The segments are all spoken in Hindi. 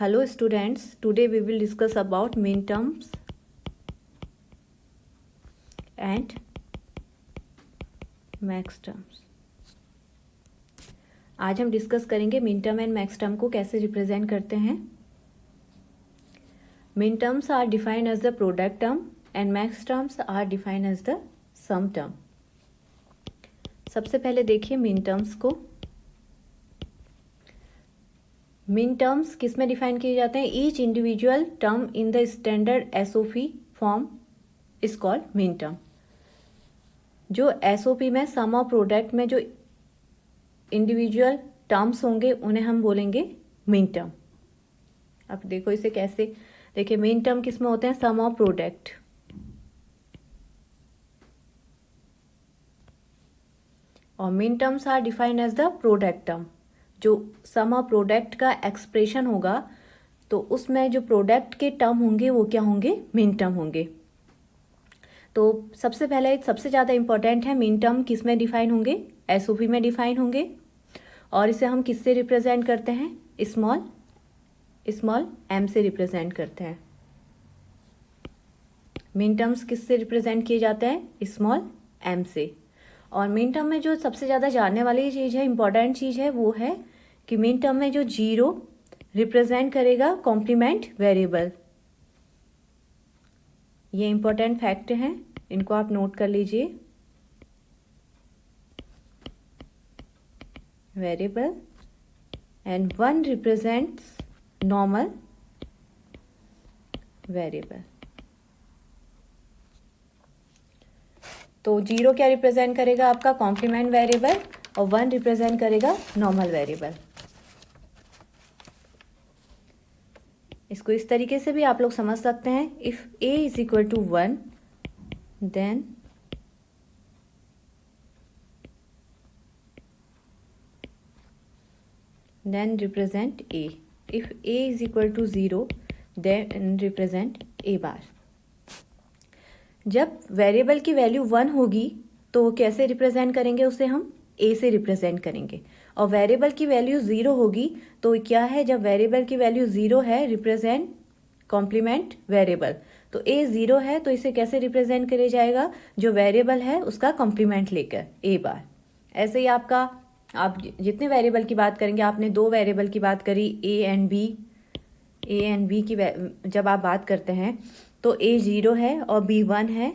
Hello students, today we will discuss about min terms and max terms. आज हम डिस्कस करेंगे min term and max term को कैसे रिप्रेजेंट करते हैं. Min terms are defined as the product term and max terms are defined as the sum term. सबसे पहले देखिए मिन टर्म्स को. मिन टर्म्स किस में डिफाइन किए जाते हैं? Each individual term in the standard SOP form is called min term. जो एसओपी में सम ऑफ प्रोडक्ट में जो इंडिविजुअल टर्म्स होंगे उन्हें हम बोलेंगे मिन टर्म. अब देखो इसे कैसे. देखिए मिन टर्म किस में होते हैं? Sum of product. और min terms are defined as the product term. जो सम ऑफ प्रोडक्ट का एक्सप्रेशन होगा तो उसमें जो प्रोडक्ट के टर्म होंगे वो क्या होंगे? मिन टर्म होंगे. तो सबसे पहले सबसे ज़्यादा इंपॉर्टेंट है मिन टर्म किस में डिफाइन होंगे? एसओपी में डिफाइन होंगे. और इसे हम किससे रिप्रेजेंट करते हैं? स्मॉल एम से रिप्रेजेंट करते हैं. मिन टर्म्स किससे रिप्रेजेंट किए जाते हैं? स्मॉल एम से. और मिन टर्म में जो सबसे ज़्यादा जानने वाली चीज़ है, इंपॉर्टेंट चीज़ है, वो है कि मिन टर्म में जो जीरो रिप्रेजेंट करेगा कॉम्प्लीमेंट वेरिएबल. ये इंपॉर्टेंट फैक्ट हैं, इनको आप नोट कर लीजिए. Variable and one represents normal variable. तो जीरो क्या रिप्रेजेंट करेगा? आपका कॉम्प्लीमेंट वेरिएबल. और वन रिप्रेजेंट करेगा नॉर्मल वेरिएबल. इसको इस तरीके से भी आप लोग समझ सकते हैं. If a is equal to 1 then represent a. If a is equal to 0 then represent a bar. जब वेरिएबल की वैल्यू 1 होगी तो कैसे रिप्रेजेंट करेंगे उसे? हम a से रिप्रेजेंट करेंगे. और वेरिएबल की वैल्यू 0 होगी तो क्या है? जब वेरिएबल की वैल्यू 0 है रिप्रेजेंट कॉम्प्लीमेंट वेरिएबल. तो a 0 है तो इसे कैसे रिप्रेजेंट किया जाएगा? जो वेरिएबल है उसका कॉम्प्लीमेंट लेकर a बार. ऐसे ही आपका आप जितने वेरिएबल की बात करेंगे, आपने दो वेरिएबल की बात करी a एंड b की जब आप बात करते हैं तो a 0 है और b 1 है.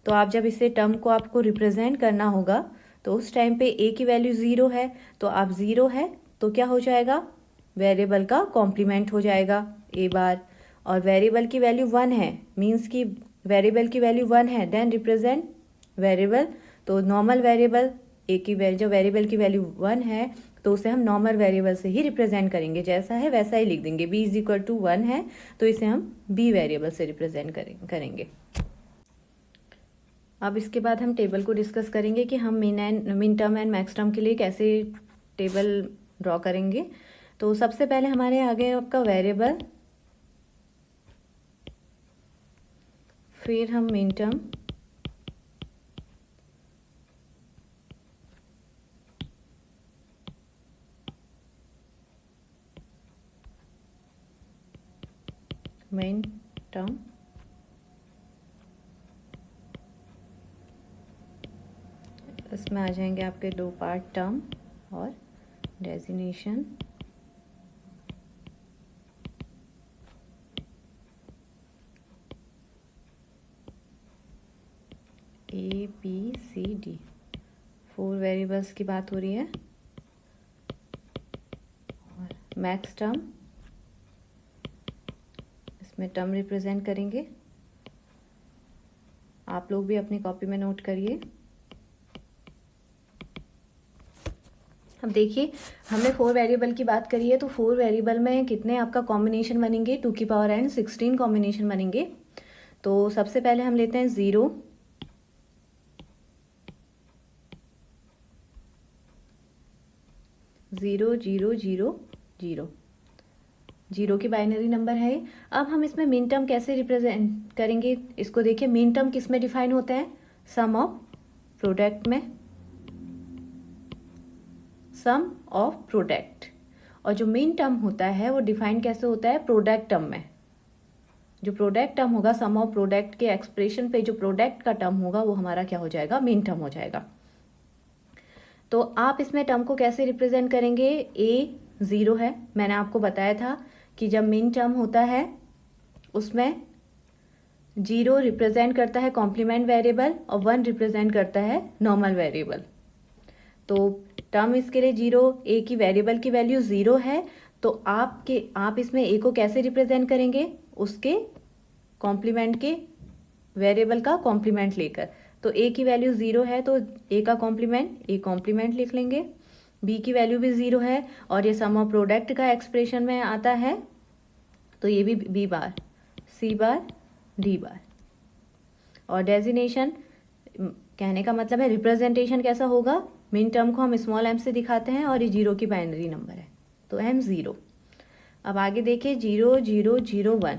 तो आप जब इसे टर्म को आपको रिप्रेजेंट करना होगा तो उस टाइम पे a की वैल्यू 0 है तो आप 0 है तो क्या हो जाएगा? वेरिएबल का कॉम्प्लीमेंट हो जाएगा a बार. और वेरिएबल की वैल्यू 1 है मीन्स कि वेरिएबल की वैल्यू 1 है देन रिप्रेजेंट वेरिएबल. तो नॉर्मल वेरिएबल a की वैल्यू, जो वेरिएबल की वैल्यू 1 है तो उसे हम नॉर्मल वेरिएबल से ही रिप्रेजेंट करेंगे. जैसा है वैसा ही लिख देंगे. b इज इक्वल टू 1 है तो इसे हम b वेरिएबल से रिप्रेजेंट करेंगे. अब इसके बाद हम टेबल को डिस्कस करेंगे कि हम min term and max term के लिए कैसे टेबल ड्रॉ करेंगे. तो सबसे पहले हमारे आगे आपका वेरिएबल, फिर हम मिन टर्म, मिन टर्म, इसमें आ जाएंगे आपके दो पार्ट, टर्म और designation. A B C D 4 variables की बात हो रही है. और मैक्स टर्म, इसमें टर्म रिप्रेजेंट करेंगे. आप लोग भी अपनी कॉपी में नोट करिए. अब देखिए हमने 4 वेरिएबल की बात करी है तो 4 वेरिएबल में कितने आपका कॉम्बिनेशन बनेंगे? 2 की पावर n 16 कॉम्बिनेशन बनेंगे. तो सबसे पहले हम लेते हैं 0, 0 0 0 0. 0 की बाइनरी नंबर है. अब हम इसमें मिन टर्म कैसे रिप्रेजेंट करेंगे? इसको देखिए मिन टर्म किस में डिफाइन होते हैं? सम ऑफ प्रोडक्ट में. सम ऑफ प्रोडक्ट. और जो मिन टर्म होता है वो डिफाइन कैसे होता है, प्रोडक्ट टर्म में। जो प्रोडक्ट टर्म होगा, सम ऑफ प्रोडक्ट के एक्सप्रेशन पे जो प्रोडक्ट का टर्म होगा वो हमारा क्या हो जाएगा, मिन टर्म हो जाएगा। तो आप इसमें टर्म को कैसे रिप्रेजेंट करेंगे, ए 0 है, मैंने आपको बताया था कि जब मिन टर्म होता है उसमें 0 रिप्रेजेंट करता है कॉम्प्लीमेंट वेरिएबल और 1 रिप्रेजेंट करता है नॉर्मल वेरिएबल। तो टर्म इसके लिए 0, ए की वेरिएबल की वैल्यू 0 है, तो आप इसमें ए को कैसे रिप्रेजेंट करेंगे, उसके कॉम्प्लीमेंट के वेरिएबल का कॉम्प्लीमेंट लेकर। तो ए की वैल्यू 0 है तो ए का कॉम्प्लीमेंट ए कॉम्प्लीमेंट लिख लेंगे, बी की वैल्यू भी 0 है और ये सम ऑफ प्रोडक्ट का एक्सप्रेशन में आता है तो ये भी बी बार, सी बार, डी बार। और डेजिनेशन कहने का मतलब है रिप्रेजेंटेशन कैसा होगा, मिन टर्म को हम स्मॉल m से दिखाते हैं और ये 0 की बाइनरी नंबर है तो m 0। अब आगे देखिए 0 0 0 1।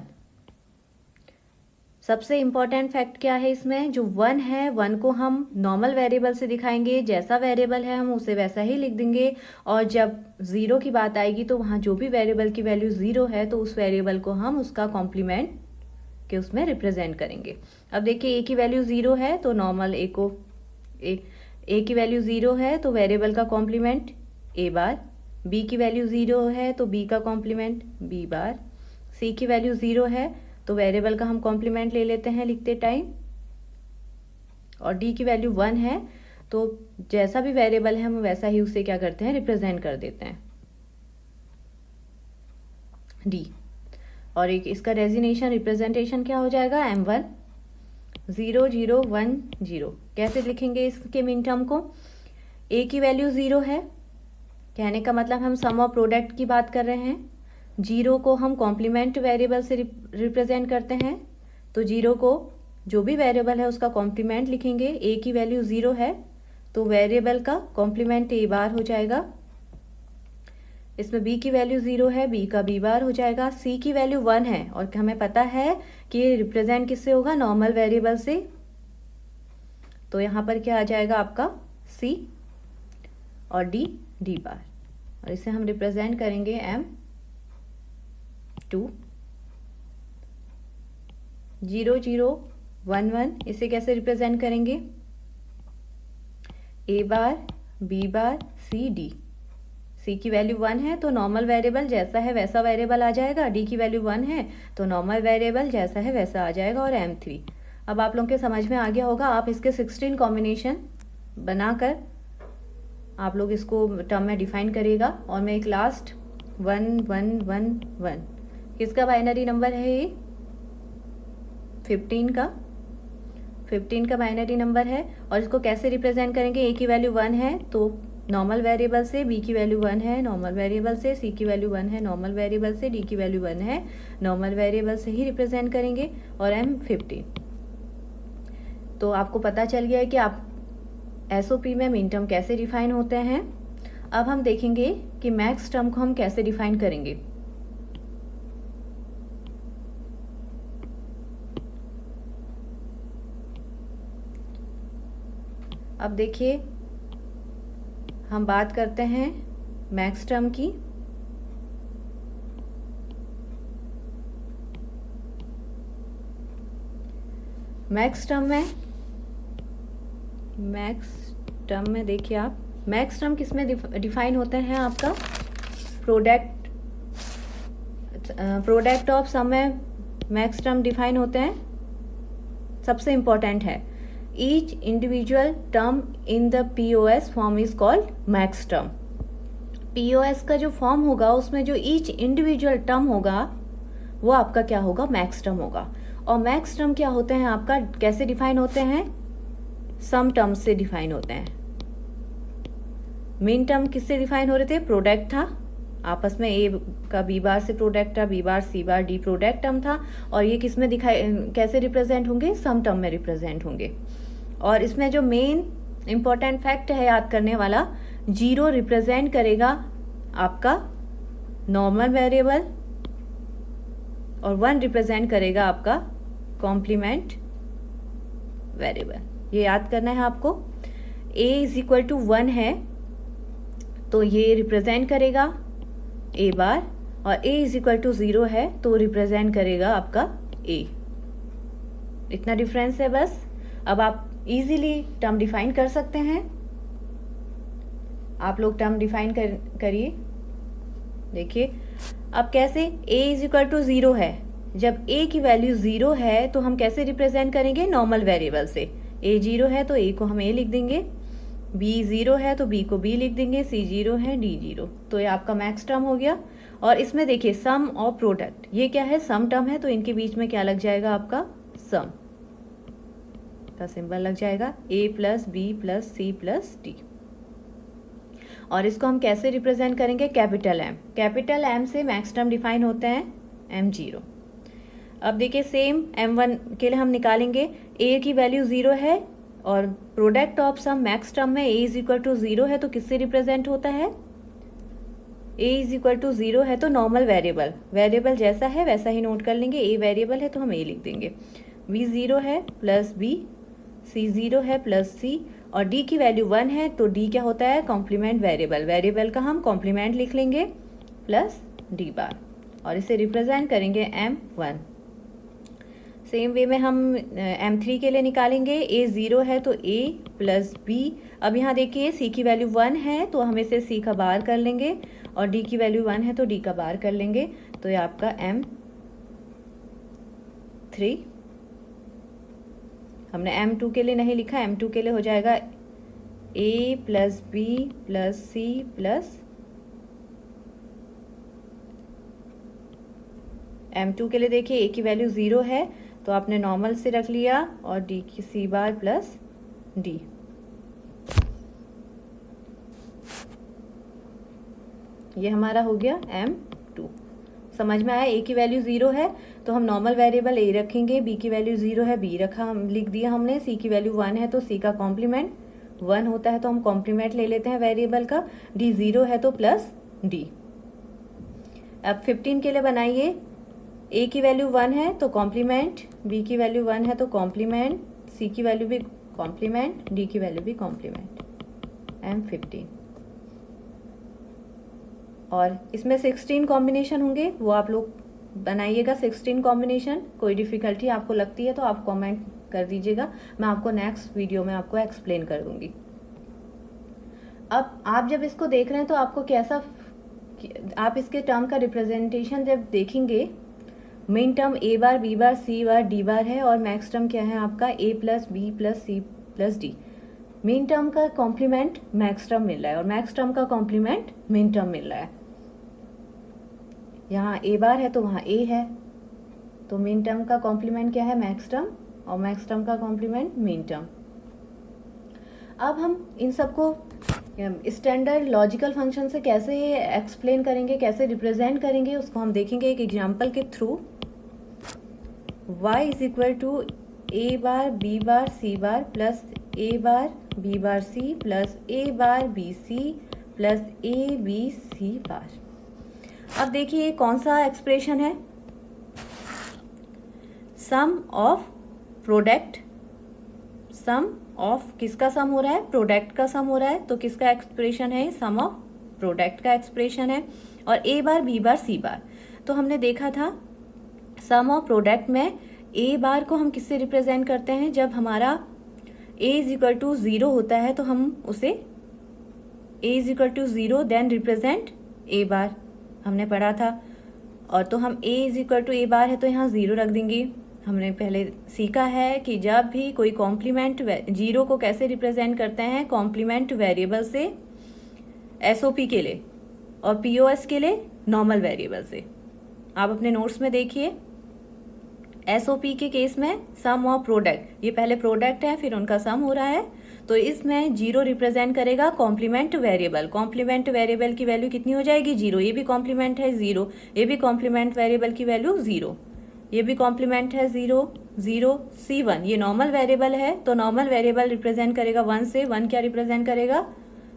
सबसे इम्पॉर्टेंट फैक्ट क्या है इसमें, जो 1 है 1 को हम नॉर्मल वेरिएबल से दिखाएंगे, जैसा वेरिएबल है हम उसे वैसा ही लिख देंगे। और जब 0 की बात आएगी तो वहाँ जो भी वेरिएबल की वैल्यू 0 है तो उस वेरिएबल को हम उसका कॉम्प्लीमेंट के उसमें रिप्रेजेंट करेंगे। अब देखिए ए की वैल्यू 0 है तो नॉर्मल ए को ए की वैल्यू 0 है तो वेरिएबल का कॉम्प्लीमेंट ए बार, बी की वैल्यू 0 है तो बी का कॉम्प्लीमेंट बी बार, सी की वैल्यू 0 है तो वेरिएबल का हम कॉम्प्लीमेंट ले लेते हैं लिखते टाइम, और डी की वैल्यू 1 है तो जैसा भी वेरिएबल है हम वैसा ही उसे क्या करते हैं, रिप्रेजेंट कर देते हैं डी। और एक इसका डेजिनेशन रिप्रेजेंटेशन क्या हो जाएगा, m1 0 0 1 0। कैसे लिखेंगे इसके मिन टर्म को, ए की वैल्यू 0 है, कहने का मतलब हम सम ऑफ प्रोडक्ट की बात कर रहे हैं, 0 को हम कॉम्प्लीमेंट वेरिएबल से रिप्रेजेंट करते हैं तो 0 को जो भी वेरिएबल है उसका कॉम्प्लीमेंट लिखेंगे। ए की वैल्यू 0 है तो वेरिएबल का कॉम्प्लीमेंट ए बार हो जाएगा, इसमें बी की वैल्यू 0 है, बी का बी बार हो जाएगा, सी की वैल्यू 1 है और हमें पता है कि ये रिप्रेजेंट किससे होगा, नॉर्मल वेरिएबल से, तो यहाँ पर क्या आ जाएगा आपका सी और डी डी बार, और इसे हम रिप्रेजेंट करेंगे m2 0 0 1 1। इसे कैसे रिप्रेजेंट करेंगे, ए बार बी बार सी डी। सी की वैल्यू 1 है तो नॉर्मल वेरिएबल जैसा है वैसा वेरिएबल आ जाएगा, डी की वैल्यू 1 है तो नॉर्मल वेरिएबल जैसा है वैसा आ जाएगा, और m3। अब आप लोगों के समझ में आ गया होगा, आप इसके 16 कॉम्बिनेशन बनाकर आप लोग इसको टर्म में डिफाइन करेगा। और मैं एक लास्ट 1 1 1 1 किसका बाइनरी नंबर है, ये 15 का बाइनरी नंबर है। और इसको कैसे रिप्रेजेंट करेंगे, ए की वैल्यू 1 है तो नॉर्मल वेरिएबल से, बी की वैल्यू 1 है नॉर्मल वेरिएबल से, सी की वैल्यू 1 है नॉर्मल वेरिएबल से, डी की वैल्यू 1 है नॉर्मल वेरिएबल से ही रिप्रेजेंट करेंगे, और m15। तो आपको पता चल गया है कि आप एसओपी में मिन टर्म कैसे डिफाइन होते हैं। अब हम देखेंगे कि मैक्स टर्म को हम कैसे डिफाइन करेंगे। अब देखिए हम बात करते हैं मैक्स टर्म की। मैक्स टर्म में देखिए आप, मैक्स टर्म किस में डिफाइन होते हैं, आपका प्रोडक्ट ऑफ सम में मैक्स टर्म डिफाइन होते हैं। सबसे इंपॉर्टेंट है, each individual term in the POS form is called max term. POS का जो फॉर्म होगा उसमें जो ईच इंडिविजुअल टर्म होगा वो आपका क्या होगा, मैक्स टर्म होगा। और मैक्स टर्म क्या होते हैं आपका, कैसे डिफाइन होते हैं, सम टर्म से डिफाइन होते हैं। मिन टर्म किससे डिफाइन हो रहे थे, प्रोडक्ट था, आपस में ए का बी बार से प्रोडक्ट था, बी बार सी बार डी प्रोडक्ट टर्म था, और ये किस में कैसे रिप्रेजेंट होंगे, सम टर्म में रिप्रेजेंट होंगे। और इसमें जो मेन इंपॉर्टेंट फैक्ट है याद करने वाला, 0 रिप्रेजेंट करेगा आपका नॉर्मल वेरिएबल और 1 रिप्रेजेंट करेगा आपका कॉम्प्लीमेंट वेरिएबल। ये याद करना है आपको। a = 1 है तो ये रिप्रेजेंट करेगा ए बार, और ए इज इक्वल टू 0 है तो रिप्रेजेंट करेगा आपका ए। इतना डिफरेंस है बस। अब आप इजीली टर्म डिफाइन कर सकते हैं। आप लोग टर्म डिफाइन करिए। देखिए अब कैसे, a इज इक्वल टू 0 है, जब a की वैल्यू 0 है तो हम कैसे रिप्रेजेंट करेंगे, नॉर्मल वेरिएबल से। a 0 है तो a को हम a लिख देंगे, b 0 है तो b को b लिख देंगे, c 0 है d 0। तो ये आपका मैक्स टर्म हो गया। और इसमें देखिए सम और प्रोडक्ट, ये क्या है, सम टर्म है तो इनके बीच में क्या लग जाएगा आपका, सम का सिंबल लग जाएगा, a plus B plus C plus D. और इसको हम कैसे रिप्रेजेंट करेंगे, कैपिटल M। कैपिटल M से मैक्स टर्म डिफाइन होते हैं M0। अब देखिए सेम M1 के लिए हम निकालेंगे, a की वैल्यू 0 है और product of sum max term में a इज इक्वल टू 0 है तो किससे रिप्रेजेंट होता है, a इज इक्वल टू 0 है तो नॉर्मल वेरिएबल, वेरिएबल जैसा है वैसा ही नोट कर लेंगे। a वेरिएबल है तो हम a लिख देंगे, b 0 है प्लस b, c 0 है प्लस c, और d की वैल्यू 1 है तो d क्या होता है, कॉम्प्लीमेंट वेरिएबल, वेरिएबल का हम कॉम्प्लीमेंट लिख लेंगे प्लस d बार, और इसे रिप्रेजेंट करेंगे M1। सेम वे में हम M3 के लिए निकालेंगे, a 0 है तो a प्लस b। अब यहाँ देखिए c की वैल्यू 1 है तो हम इसे c का बार कर लेंगे, और d की वैल्यू 1 है तो d का बार कर लेंगे। तो ये आपका M3, हमने M2 के लिए नहीं लिखा, M2 के लिए हो जाएगा a plus B plus C plus M2 के लिए देखिए a की वैल्यू 0 है तो आपने नॉर्मल से रख लिया, और d की c बार प्लस d। ये हमारा हो गया M2। समझ में आया, a की वैल्यू 0 है तो हम नॉर्मल वेरिएबल a रखेंगे, b की वैल्यू 0 है b रखा, हम लिख दिया हमने, c की वैल्यू 1 है तो c का कॉम्प्लीमेंट 1 होता है तो हम कॉम्प्लीमेंट ले लेते हैं वेरिएबल का, d 0 है तो प्लस d। अब 15 के लिए बनाइए, a की वैल्यू 1 है तो कॉम्प्लीमेंट, b की वैल्यू 1 है तो कॉम्प्लीमेंट, c की वैल्यू भी कॉम्प्लीमेंट, d की वैल्यू भी कॉम्प्लीमेंट, M15। और इसमें 16 कॉम्बिनेशन होंगे, वो आप लोग बनाइएगा 16 कॉम्बिनेशन। कोई डिफ़िकल्टी आपको लगती है तो आप कमेंट कर दीजिएगा, मैं आपको नेक्स्ट वीडियो में आपको एक्सप्लेन कर दूंगी। अब आप जब इसको देख रहे हैं तो आपको कैसा, आप इसके टर्म का रिप्रेजेंटेशन जब देखेंगे, main term a bar b bar c bar d बार है, और मैक्स टर्म क्या है आपका a plus b plus c plus d। Main term का कॉम्प्लीमेंट मैक्स टर्म मिल रहा है और मैक्स टर्म का कॉम्प्लीमेंट मेन टर्म मिल रहा है। यहाँ a बार है तो वहाँ a है, तो मेन टर्म का कॉम्प्लीमेंट क्या है, मैक्स टर्म, और मैक्स टर्म का कॉम्प्लीमेंट मेन टर्म। अब हम इन सबको स्टैंडर्ड लॉजिकल फंक्शन से कैसे एक्सप्लेन करेंगे, कैसे रिप्रेजेंट करेंगे, उसको हम देखेंगे एक एग्जांपल के थ्रू। y is equal to a bar b bar c bar plus a bar b bar c plus a bar b c plus a b c bar. अब देखिए कौन सा एक्सप्रेशन है, sum of product, sum of किसका सम हो रहा है, प्रोडक्ट का सम हो रहा है, तो किसका एक्सप्रेशन है, सम ऑफ प्रोडक्ट का एक्सप्रेशन है। और a bar b bar c बार, तो हमने देखा था सम ऑफ प्रोडक्ट में a बार को हम किससे रिप्रेजेंट करते हैं, जब हमारा a इज इक्वल टू 0 होता है तो हम उसे a is equal to 0 then represent a bar, हमने पढ़ा था। और तो हम a is equal to a bar है तो यहाँ 0 रख देंगे। हमने पहले सीखा है कि जब भी कोई कॉम्प्लीमेंट 0 को कैसे रिप्रेजेंट करते हैं, कॉम्प्लीमेंट वेरिएबल से SOP के लिए, और POS के लिए नॉर्मल वेरिएबल से। आप अपने नोट्स में देखिए, SOP के केस में सम ऑफ प्रोडक्ट, ये पहले प्रोडक्ट है फिर उनका सम हो रहा है, तो इसमें 0 रिप्रेजेंट करेगा कॉम्प्लीमेंट वेरिएबल। कॉम्प्लीमेंट वेरिएबल की वैल्यू कितनी हो जाएगी, 0। ये भी कॉम्प्लीमेंट है 0, ये भी कॉम्प्लीमेंट वेरिएबल की वैल्यू 0, ये भी कॉम्प्लीमेंट है 0 0 C1, ये नॉर्मल वेरिएबल है तो नॉर्मल वेरिएबल रिप्रेजेंट करेगा 1 से। 1 क्या रिप्रेजेंट करेगा,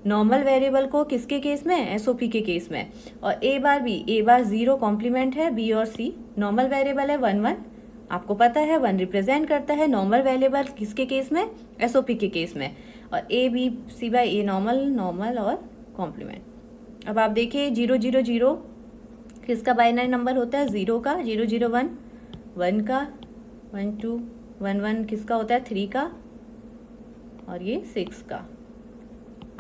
नॉर्मल वेरिएबल को, किसके केस में, SOP के केस में। और a bar b, a bar 0 complement है, b और c नॉर्मल वेरिएबल है, 1 1 आपको पता है 1 रिप्रेजेंट करता है नॉर्मल वेरिएबल, किसके केस में, SOP के केस में। और a b c by a normal, normal और कॉम्प्लीमेंट। अब आप देखिए 0 0 0 किसका बाइनरी नंबर होता है? 0 का, 0 0 1, 1 का, 1 2 1 1 किसका होता है? 3 का, और ये 6 का।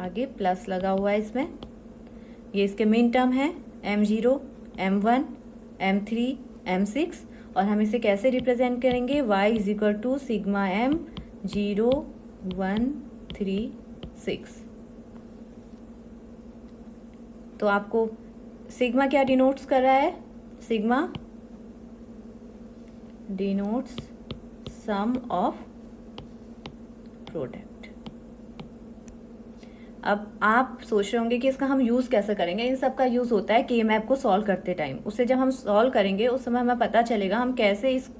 आगे प्लस लगा हुआ है इसमें। ये इसके मिन टर्म है m0, m1, m3, m6, और हम इसे कैसे रिप्रेजेंट करेंगे? y is equal to sigma m 0 1 3 6। तो आपको सिग्मा क्या डिनोट्स कर रहा है? Sigma denotes sum of product. अब आप सोच रहे होंगे कि इसका हम यूज़ कैसे करेंगे। इन सब का यूज़ होता है के मैप को सॉल्व करते टाइम। उससे जब हम सॉल्व करेंगे उस समय हमें पता चलेगा हम कैसे इस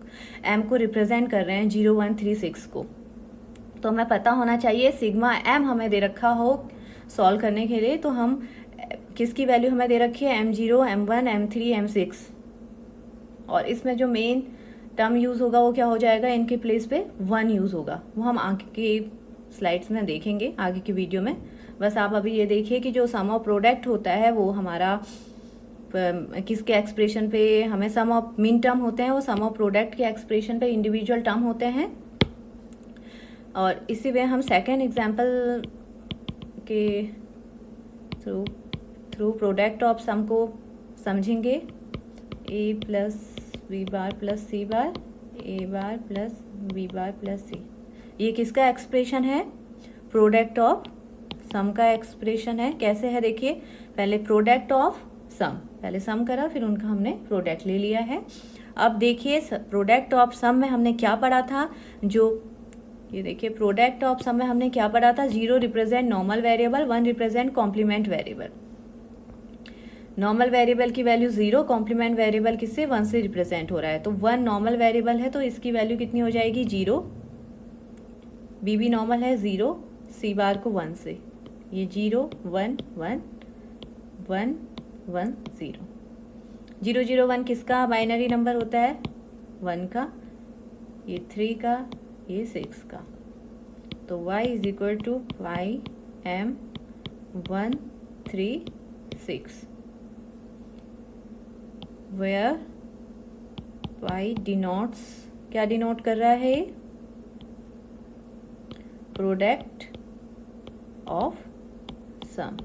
एम को रिप्रेजेंट कर रहे हैं 0 1 3 6 को। तो हमें पता होना चाहिए सिग्मा एम हमें दे रखा हो सॉल्व करने के लिए, तो हम किसकी वैल्यू हमें दे रखी है? m0, m1, m3, m6, और इसमें जो मेन टर्म यूज़ होगा वो क्या हो जाएगा? इनके प्लेस पे 1 यूज़ होगा। वो हम आगे की स्लाइड्स में देखेंगे, आगे की वीडियो में। बस आप अभी ये देखिए कि जो सम ऑफ प्रोडक्ट होता है वो हमारा किसके एक्सप्रेशन पे? हमें सम ऑफ मिन टर्म होते हैं, वो सम ऑफ प्रोडक्ट के एक्सप्रेशन पे इंडिविजुअल टर्म होते हैं। और इसी में हम सेकेंड एग्जाम्पल के थ्रू प्रोडक्ट ऑफ सम को समझेंगे। a plus B bar plus C bar, A bar plus B bar plus C. ये किसका एक्सप्रेशन है? प्रोडक्ट ऑफ सम का एक्सप्रेशन है। कैसे है देखिए, पहले प्रोडक्ट ऑफ सम, पहले सम करा फिर उनका हमने प्रोडक्ट ले लिया है। अब देखिए प्रोडक्ट ऑफ सम में हमने क्या पढ़ा था? जो ये देखिए प्रोडक्ट ऑफ सम में हमने क्या पढ़ा था? 0 represent normal variable, 1 represent complement variable. Normal variable की वैल्यू 0, कॉम्प्लीमेंट वेरिएबल किससे? 1 से रिप्रेजेंट हो रहा है। तो 1 नॉर्मल वेरिएबल है तो इसकी वैल्यू कितनी हो जाएगी? 0। बी भी नॉर्मल है 0, सी बार को 1 से, ये 0 1 1 1 1 0। 0 0 1 किसका बाइनरी नंबर होता है? 1 का, ये 3 का, ये 6 का। तो y is equal to y m 1 3 6, where y denotes, क्या डिनोट कर रहा है? Product of sum.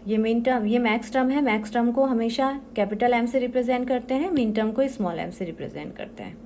ये मिन टर्म, ये मैक्स टर्म है। मैक्स टर्म को हमेशा कैपिटल M से रिप्रेजेंट करते हैं, मिन टर्म को स्मॉल m से रिप्रेजेंट करते हैं।